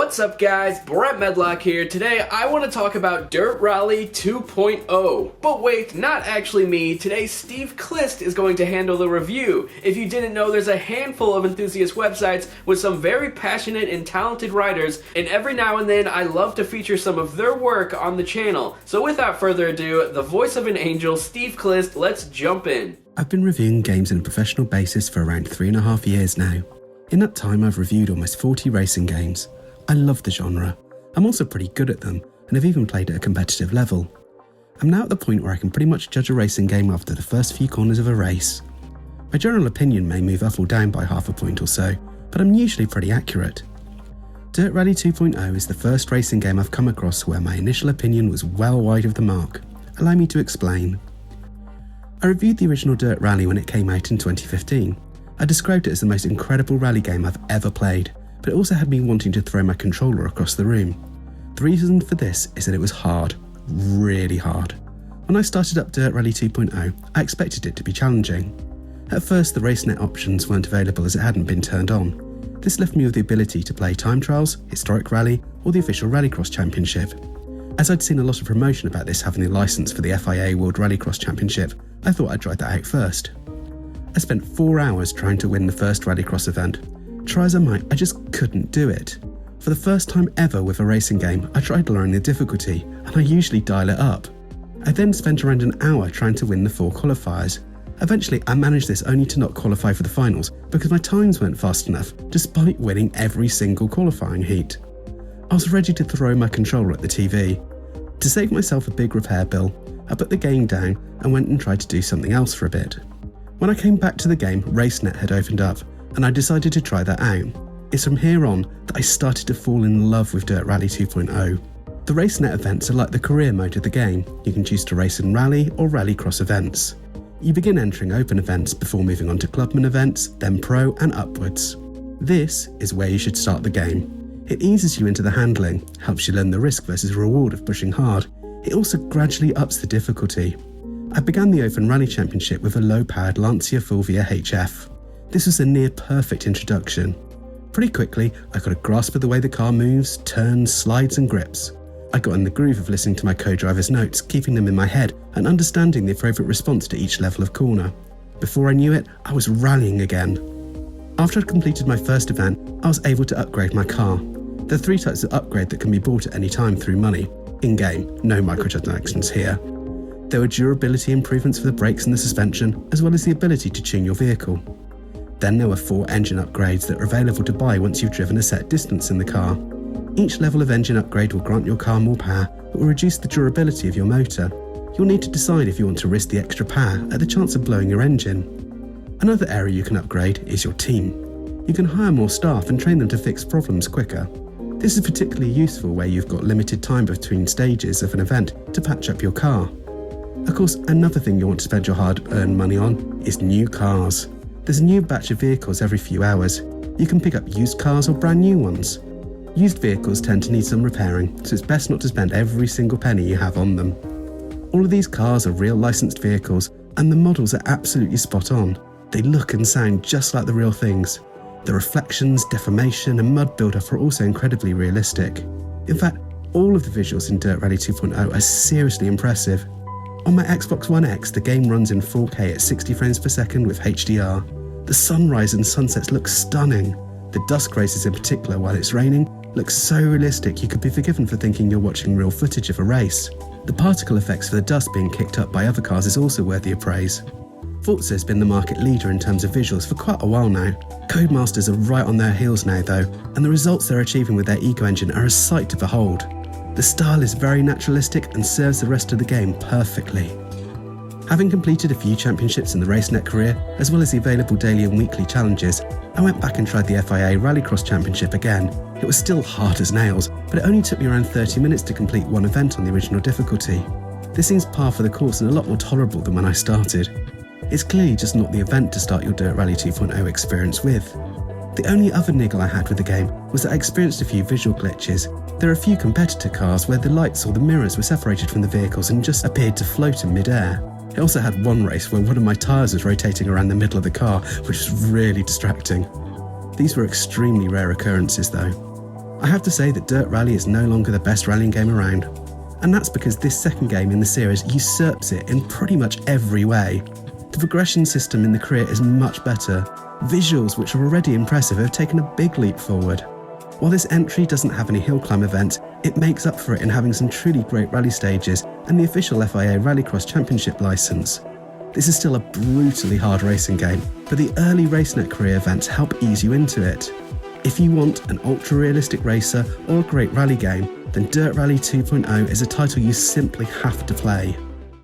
What's up guys, Brett Medlock here. Today I want to talk about Dirt Rally 2.0. But wait, not actually me. Today Steve Clist is going to handle the review. If you didn't know, there's a handful of enthusiast websites with some very passionate and talented writers, and every now and then I love to feature some of their work on the channel. So without further ado, the voice of an angel, Steve Clist, let's jump in. I've been reviewing games on a professional basis for around 3.5 years now. In that time I've reviewed almost 40 racing games. I love the genre. I'm also pretty good at them, and have even played at a competitive level. I'm now at the point where I can pretty much judge a racing game after the first few corners of a race. My general opinion may move up or down by half a point or so, but I'm usually pretty accurate. Dirt Rally 2.0 is the first racing game I've come across where my initial opinion was well wide of the mark. Allow me to explain. I reviewed the original Dirt Rally when it came out in 2015. I described it as the most incredible rally game I've ever played, but it also had me wanting to throw my controller across the room. The reason for this is that it was hard, really hard. When I started up Dirt Rally 2.0, I expected it to be challenging. At first the RaceNet options weren't available as it hadn't been turned on. This left me with the ability to play time trials, historic rally, or the official Rallycross Championship. As I'd seen a lot of promotion about this having the license for the FIA World Rallycross Championship, I thought I'd try that out first. I spent 4 hours trying to win the first Rallycross event. Try as I might, I just couldn't do it. For the first time ever with a racing game, I tried lowering the difficulty, and I usually dial it up. I then spent around an hour trying to win the 4 qualifiers. Eventually I managed this only to not qualify for the finals because my times weren't fast enough, despite winning every single qualifying heat. I was ready to throw my controller at the TV. To save myself a big repair bill, I put the game down and went and tried to do something else for a bit. When I came back to the game, RaceNet had opened up, and I decided to try that out. It's from here on that I started to fall in love with Dirt Rally 2.0. The RaceNet events are like the career mode of the game. You can choose to race in rally or rallycross events. You begin entering open events before moving on to clubman events, then pro and upwards. This is where you should start the game. It eases you into the handling, helps you learn the risk versus reward of pushing hard. It also gradually ups the difficulty. I began the Open Rally Championship with a low-powered Lancia Fulvia HF. This was a near-perfect introduction. Pretty quickly, I got a grasp of the way the car moves, turns, slides and grips. I got in the groove of listening to my co-driver's notes, keeping them in my head, and understanding the appropriate response to each level of corner. Before I knew it, I was rallying again. After I'd completed my first event, I was able to upgrade my car. There are 3 types of upgrade that can be bought at any time through money. In-game, no microtransactions here. There were durability improvements for the brakes and the suspension, as well as the ability to tune your vehicle. Then there were 4 engine upgrades that are available to buy once you've driven a set distance in the car. Each level of engine upgrade will grant your car more power, but will reduce the durability of your motor. You'll need to decide if you want to risk the extra power at the chance of blowing your engine. Another area you can upgrade is your team. You can hire more staff and train them to fix problems quicker. This is particularly useful where you've got limited time between stages of an event to patch up your car. Of course, another thing you want to spend your hard-earned money on is new cars. There's a new batch of vehicles every few hours. You can pick up used cars or brand new ones. Used vehicles tend to need some repairing, so it's best not to spend every single penny you have on them. All of these cars are real licensed vehicles, and the models are absolutely spot on. They look and sound just like the real things. The reflections, deformation and mud buildup are also incredibly realistic. In fact, all of the visuals in Dirt Rally 2.0 are seriously impressive. On my Xbox One X, the game runs in 4K at 60 frames per second with HDR. The sunrise and sunsets look stunning. The dusk races in particular, while it's raining, look so realistic you could be forgiven for thinking you're watching real footage of a race. The particle effects for the dust being kicked up by other cars is also worthy of praise. Forza has been the market leader in terms of visuals for quite a while now. Codemasters are right on their heels now though, and the results they're achieving with their Eco engine are a sight to behold. The style is very naturalistic and serves the rest of the game perfectly. Having completed a few championships in the RaceNet career, as well as the available daily and weekly challenges, I went back and tried the FIA Rallycross Championship again. It was still hard as nails, but it only took me around 30 minutes to complete one event on the original difficulty. This seems par for the course and a lot more tolerable than when I started. It's clearly just not the event to start your Dirt Rally 2.0 experience with. The only other niggle I had with the game was that I experienced a few visual glitches. There are a few competitor cars where the lights or the mirrors were separated from the vehicles and just appeared to float in mid-air. I also had one race where one of my tyres was rotating around the middle of the car, which was really distracting. These were extremely rare occurrences though. I have to say that Dirt Rally is no longer the best rallying game around, and that's because this second game in the series usurps it in pretty much every way. The progression system in the career is much better. Visuals, which are already impressive, have taken a big leap forward. While this entry doesn't have any hill climb events, it makes up for it in having some truly great rally stages and the official FIA Rallycross Championship licence. This is still a brutally hard racing game, but the early RaceNet career events help ease you into it. If you want an ultra-realistic racer or a great rally game, then Dirt Rally 2.0 is a title you simply have to play.